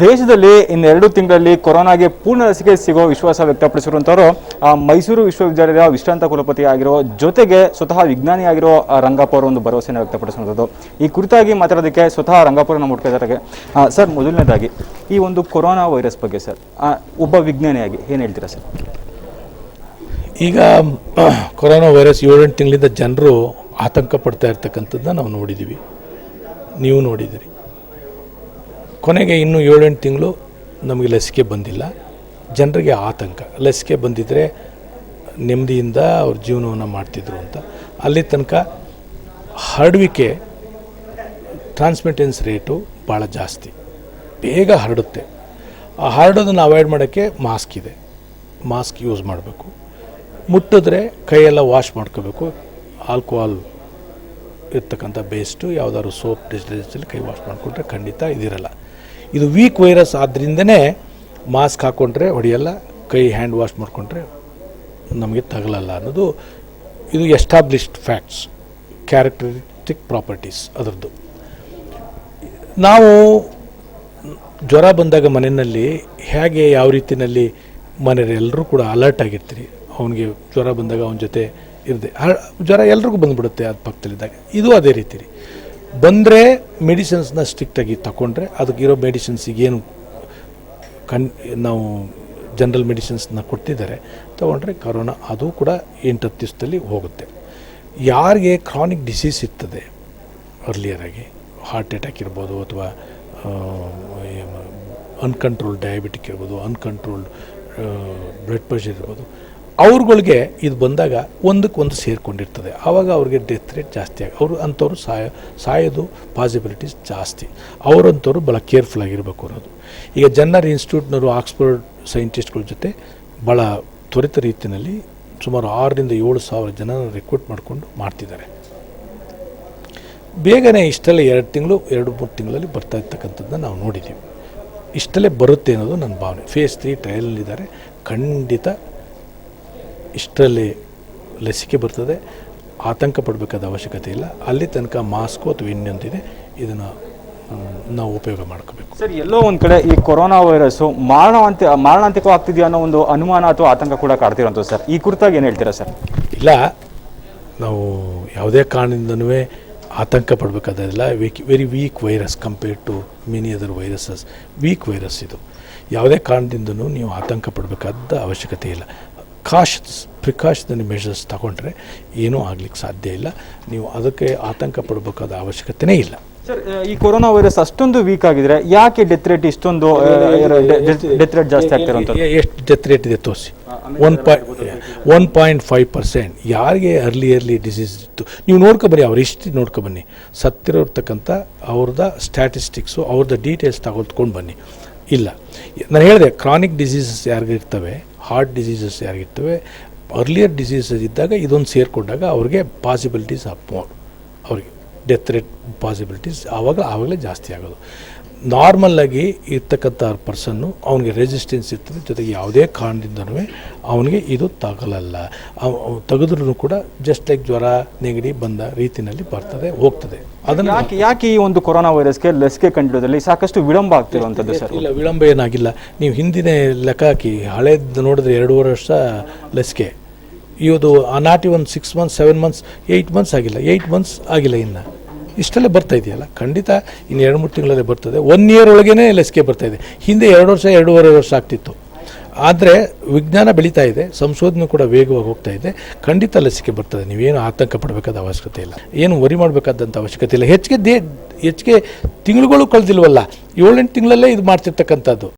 ದೇಶದಲ್ಲಿ ಇನ್ನೆರಡು ತಿಂಗಳಲ್ಲಿ ಕೊರೋನಾಗೆ ಪೂರ್ಣ ಲಸಿಕೆ ಸಿಗೋ ವಿಶ್ವಾಸ ವ್ಯಕ್ತಪಡಿಸಿರುವಂಥವರು ಮೈಸೂರು ವಿಶ್ವವಿದ್ಯಾಲಯದ ವಿಶ್ರಾಂತ ಕುಲಪತಿ ಆಗಿರೋ ಜೊತೆಗೆ ಸ್ವತಃ ವಿಜ್ಞಾನಿಯಾಗಿರೋ ರಂಗಪ್ಪ ಅವರು ಒಂದು ಭರವಸೆಯನ್ನು ವ್ಯಕ್ತಪಡಿಸುವಂಥದ್ದು. ಈ ಕುರಿತಾಗಿ ಮಾತಾಡೋದಕ್ಕೆ ಸ್ವತಃ ರಂಗಪ್ಪ ನಮ್ಮ ಹುಡುಕಿದಾರೆ. ಸರ್, ಮೊದಲನೇದಾಗಿ ಈ ಒಂದು ಕೊರೋನಾ ವೈರಸ್ ಬಗ್ಗೆ ಸರ್ ಒಬ್ಬ ವಿಜ್ಞಾನಿಯಾಗಿ ಏನು ಹೇಳ್ತೀರಾ ಸರ್? ಈಗ ಕೊರೋನಾ ವೈರಸ್ 7-8 ತಿಂಗಳಿಂದ ಜನರು ಆತಂಕ ಪಡ್ತಾ ಇರ್ತಕ್ಕಂಥದ್ದನ್ನ ನಾವು ನೋಡಿದ್ದೀವಿ, ನೀವು ನೋಡಿದಿರಿ. ಕೊನೆಗೆ ಇನ್ನೂ 7-8 ತಿಂಗಳು ನಮಗೆ ಲಸಿಕೆ ಬಂದಿಲ್ಲ. ಜನರಿಗೆ ಆತಂಕ, ಲಸಿಕೆ ಬಂದಿದ್ದರೆ ನೆಮ್ಮದಿಯಿಂದ ಅವ್ರ ಜೀವನವನ್ನು ಮಾಡ್ತಿದ್ರು ಅಂತ. ಅಲ್ಲಿ ತನಕ ಹರಡುವಿಕೆ ಟ್ರಾನ್ಸ್ಮಿಟೆನ್ಸ್ ರೇಟು ಭಾಳ ಜಾಸ್ತಿ, ಬೇಗ ಹರಡುತ್ತೆ. ಆ ಹರಡೋದನ್ನು ಅವಾಯ್ಡ್ ಮಾಡೋಕ್ಕೆ ಮಾಸ್ಕ್ ಇದೆ, ಮಾಸ್ಕ್ ಯೂಸ್ ಮಾಡಬೇಕು. ಮುಟ್ಟಿದ್ರೆ ಕೈಯೆಲ್ಲ ವಾಶ್ ಮಾಡ್ಕೋಬೇಕು. ಆಲ್ಕೋಹಾಲ್ ಇರ್ತಕ್ಕಂಥ ಬೇಸ್ಟು ಯಾವುದಾದ್ರು ಸೋಪ್ ಡಿಟರ್ಜೆಂಟಲ್ಲಿ ಕೈ ವಾಶ್ ಮಾಡಿಕೊಂಡ್ರೆ ಖಂಡಿತ ಇದಿರಲ್ಲ. ಇದು ವೀಕ್ ವೈರಸ್ ಆದ್ದರಿಂದನೇ ಮಾಸ್ಕ್ ಹಾಕ್ಕೊಂಡ್ರೆ ಹೊಡೆಯಲ್ಲ, ಕೈ ಹ್ಯಾಂಡ್ ವಾಶ್ ಮಾಡಿಕೊಂಡ್ರೆ ನಮಗೆ ತಗಲಲ್ಲ ಅನ್ನೋದು ಇದು ಎಸ್ಟಾಬ್ಲಿಷ್ಡ್ ಫ್ಯಾಕ್ಟ್ಸ್, ಕ್ಯಾರೆಕ್ಟರಿಸ್ಟಿಕ್ ಪ್ರಾಪರ್ಟೀಸ್ ಅದರದ್ದು. ನಾವು ಜ್ವರ ಬಂದಾಗ ಮನೆಯಲ್ಲಿ ಹೇಗೆ ಯಾವ ರೀತಿಯಲ್ಲಿ ಮನೆಯವರೆಲ್ಲರೂ ಕೂಡ ಅಲರ್ಟ್ ಆಗಿರ್ತೀರಿ. ಅವನಿಗೆ ಜ್ವರ ಬಂದಾಗ ಅವನ ಜೊತೆ ಇರದೆ ಜ್ವರ ಎಲ್ರಿಗೂ ಬಂದುಬಿಡುತ್ತೆ ಅದು ಪಕ್ಕದಲ್ಲಿದ್ದಾಗ. ಇದು ಅದೇ ರೀತಿ ರೀ, ಬಂದರೆ ಮೆಡಿಸಿನ್ಸ್ನ ಸ್ಟ್ರಿಕ್ಟಾಗಿ ತಗೊಂಡ್ರೆ ಅದಕ್ಕಿರೋ ಮೆಡಿಸಿನ್ಸಿಗೇನು ನಾವು ಜನರಲ್ ಮೆಡಿಸಿನ್ಸ್ನ ಕೊಡ್ತಿದ್ದಾರೆ ತೊಗೊಂಡ್ರೆ ಕರೋನಾ ಅದು ಕೂಡ 8-10 ದಿವಸದಲ್ಲಿ ಹೋಗುತ್ತೆ. ಯಾರಿಗೆ ಕ್ರಾನಿಕ್ ಡಿಸೀಸ್ ಇರ್ತದೆ ಅರ್ಲಿಯರಾಗಿ, ಹಾರ್ಟ್ ಅಟ್ಯಾಕ್ ಇರ್ಬೋದು ಅಥವಾ ಅನ್ಕಂಟ್ರೋಲ್ಡ್ ಡಯಾಬಿಟಿಕ್ ಇರ್ಬೋದು, ಅನ್ಕಂಟ್ರೋಲ್ಡ್ ಬ್ಲಡ್ ಪ್ರೆಷರ್ ಇರ್ಬೋದು, ಅವ್ರುಗಳಿಗೆ ಇದು ಬಂದಾಗ ಒಂದಕ್ಕೊಂದು ಸೇರಿಕೊಂಡಿರ್ತದೆ. ಆವಾಗ ಅವ್ರಿಗೆ ಡೆತ್ ರೇಟ್ ಜಾಸ್ತಿ ಅವರು ಅಂಥವ್ರು ಸಾಯೋದು ಪಾಸಿಬಿಲಿಟೀಸ್ ಜಾಸ್ತಿ. ಅವರಂಥವ್ರು ಭಾಳ ಕೇರ್ಫುಲ್ ಆಗಿರಬೇಕು ಅನ್ನೋದು. ಈಗ ಜನ್ನರ್ ಇನ್ಸ್ಟಿಟ್ಯೂಟ್ನವರು ಆಕ್ಸ್ಫರ್ಡ್ ಸೈಂಟಿಸ್ಟ್ಗಳ ಜೊತೆ ಭಾಳ ತ್ವರಿತ ರೀತಿಯಲ್ಲಿ ಸುಮಾರು 6,000-7 ಸಾವಿರ ಜನನ ರಿಕ್ರೂಟ್ ಮಾಡಿಕೊಂಡು ಮಾಡ್ತಿದ್ದಾರೆ. ಬೇಗನೆ ಇಷ್ಟಲ್ಲೇ 2-3 ತಿಂಗಳಲ್ಲಿ ಬರ್ತಾ ಇರ್ತಕ್ಕಂಥದ್ದನ್ನ ನಾವು ನೋಡಿದ್ದೀವಿ. ಇಷ್ಟಲ್ಲೇ ಬರುತ್ತೆ ಅನ್ನೋದು ನನ್ನ ಭಾವನೆ. ಫೇಸ್ 3 ಟ್ರಯಲಲ್ಲಿದ್ದಾರೆ. ಖಂಡಿತ ಇಷ್ಟರಲ್ಲಿ ಲಸಿಕೆ ಬರ್ತದೆ, ಆತಂಕ ಪಡಬೇಕಾದ ಅವಶ್ಯಕತೆ ಇಲ್ಲ. ಅಲ್ಲಿ ತನಕ ಮಾಸ್ಕು ಅಥವಾ ಇನ್ನೊಂದಿದೆ, ಇದನ್ನು ನಾವು ಉಪಯೋಗ ಮಾಡ್ಕೋಬೇಕು. ಸರ್, ಎಲ್ಲೋ ಒಂದು ಕಡೆ ಈ ಕೊರೋನಾ ವೈರಸ್ಸು ಮಾರಣಾಂತಿಕವಾಗ್ತಿದೆಯಾ ಅನ್ನೋ ಒಂದು ಅನುಮಾನ ಅಥವಾ ಆತಂಕ ಕೂಡ ಕಾಡ್ತಿರೋಂಥದ್ದು ಸರ್. ಈ ಕುರಿತಾಗಿ ಏನು ಹೇಳ್ತೀರಾ ಸರ್? ಇಲ್ಲ, ನಾವು ಯಾವುದೇ ಕಾರಣದಿಂದನೂ ಆತಂಕ ಪಡಬೇಕಾದಿಲ್ಲ. Very weak virus compared to many other viruses. Weak virus ಇದು. ಯಾವುದೇ ಕಾರಣದಿಂದನೂ ನೀವು ಆತಂಕ ಪಡಬೇಕಾದ ಅವಶ್ಯಕತೆ ಇಲ್ಲ. ಪ್ರಿಕಾಷನರಿ ಮೆಷರ್ಸ್ ತಗೊಂಡ್ರೆ ಏನೂ ಆಗ್ಲಿಕ್ಕೆ ಸಾಧ್ಯ ಇಲ್ಲ. ನೀವು ಅದಕ್ಕೆ ಆತಂಕ ಪಡಬೇಕಾದ ಅವಶ್ಯಕತೆಯೇ ಇಲ್ಲ. ಸರ್, ಈ ಕೊರೋನಾ ವೈರಸ್ ಅಷ್ಟೊಂದು ವೀಕ್ ಆಗಿದ್ರೆ ಯಾಕೆ ಡೆತ್ ರೇಟ್ ಇಷ್ಟೊಂದು ಡೆತ್ ರೇಟ್ ಜಾಸ್ತಿ ಆಗ್ತಿರೋಂಥದ್ದು? ಎಷ್ಟು ಡೆತ್ ರೇಟ್ ಇದೆ ತೋರಿಸಿ. 1.5%. ಯಾರಿಗೆ ಅರ್ಲಿ ಡಿಸೀಸ್ ಇತ್ತು ನೀವು ನೋಡ್ಕೊಬನ್ನಿ, ಅವ್ರ ಹಿಸ್ಟ್ರಿ ನೋಡ್ಕೊಬನ್ನಿ, ಸತ್ತಿರೋರ್ತಕ್ಕಂಥ ಅವ್ರದ್ದು ಸ್ಟ್ಯಾಟಿಸ್ಟಿಕ್ಸು, ಅವ್ರದ್ದು ಡೀಟೇಲ್ಸ್ ತಗೊಳ್ಕೊಂಡು ಬನ್ನಿ. ಇಲ್ಲ, ನಾನು ಹೇಳಿದೆ, ಕ್ರಾನಿಕ್ ಡಿಸೀಸಸ್ ಯಾರಿಗಿರ್ತವೆ, ಹಾರ್ಟ್ ಡಿಸೀಸಸ್ ಯಾರಿಗಿರ್ತವೆ, ಅರ್ಲಿಯರ್ ಡಿಸೀಸಸ್ ಇದ್ದಾಗ ಇದೊಂದು ಸೇರಿಕೊಂಡಾಗ ಅವ್ರಿಗೆ ಪಾಸಿಬಿಲಿಟೀಸ್ ಆಫ್ ಮೋರ್, ಅವ್ರಿಗೆ ಡೆತ್ ರೇಟ್ ಪಾಸಿಬಿಲಿಟೀಸ್ ಆವಾಗಲೇ ಜಾಸ್ತಿ ಆಗೋದು. ನಾರ್ಮಲ್ಲಾಗಿ ಇರ್ತಕ್ಕಂಥ ಪರ್ಸನ್ನು ಅವನಿಗೆ ರೆಸಿಸ್ಟೆನ್ಸ್ ಇರ್ತದೆ, ಜೊತೆಗೆ ಯಾವುದೇ ಕಾರಣದಿಂದನೂ ಅವನಿಗೆ ಇದು ತಗಲಲ್ಲ. ತೆಗೆದ್ರೂ ಕೂಡ ಜಸ್ಟ್ ಲೈಕ್ ಜ್ವರ ನೆಗಡಿ ಬಂದ ರೀತಿಯಲ್ಲಿ ಬರ್ತದೆ, ಹೋಗ್ತದೆ. ಅದನ್ನು ಯಾಕೆ ಈ ಒಂದು ಕೊರೋನಾ ವೈರಸ್ಗೆ ಲಸಿಕೆ ಕಂಡುಹಿಡಿಯೋದ್ರಲ್ಲಿ ಸಾಕಷ್ಟು ವಿಳಂಬ ಆಗ್ತಿರುವಂಥದ್ದು ಸರ್? ಇಲ್ಲ, ವಿಳಂಬ ಏನಾಗಿಲ್ಲ. ನೀವು ಹಿಂದಿನ ಲೆಕ್ಕ ಹಾಕಿ, ಹಳೇದು ನೋಡಿದ್ರೆ 2.5 ವರ್ಷ ಲಸಿಕೆ. ಇವತ್ತು ನಾಟಿ ಒಂದು 6 ಮಂತ್ಸ್ 7 ಮಂತ್ಸ್ 8 ಮಂತ್ಸ್ ಆಗಿಲ್ಲ, 8 ಮಂತ್ಸ್ ಆಗಿಲ್ಲ, ಇನ್ನು ಇಷ್ಟಲ್ಲೇ ಬರ್ತಾ ಇದೆಯಲ್ಲ. ಖಂಡಿತ ಇನ್ನು 2-3 ತಿಂಗಳಲ್ಲೇ ಬರ್ತದೆ. 1 ಇಯರ್ ಒಳಗೇ ಲಸಿಕೆ ಬರ್ತಾಯಿದೆ. ಹಿಂದೆ 2 ವರ್ಷ 2.5 ವರ್ಷ ಆಗ್ತಿತ್ತು. ಆದರೆ ವಿಜ್ಞಾನ ಬೆಳೀತಾ ಇದೆ, ಸಂಶೋಧನೆ ಕೂಡ ವೇಗವಾಗಿ ಹೋಗ್ತಾ ಇದೆ. ಖಂಡಿತ ಲಸಿಕೆ ಬರ್ತದೆ. ನೀವೇನು ಆತಂಕ ಪಡಬೇಕಾದ ಅವಶ್ಯಕತೆ ಇಲ್ಲ, ಏನು ವರಿ ಮಾಡಬೇಕಾದಂಥ ಅವಶ್ಯಕತೆ ಇಲ್ಲ. ಹೆಚ್ಚಿಗೆ ತಿಂಗಳುಗಳು ಕಳೆದಿಲ್ವಲ್ಲ, 7-8 ತಿಂಗಳಲ್ಲೇ ಇದು ಮಾಡ್ತಿರ್ತಕ್ಕಂಥದ್ದು.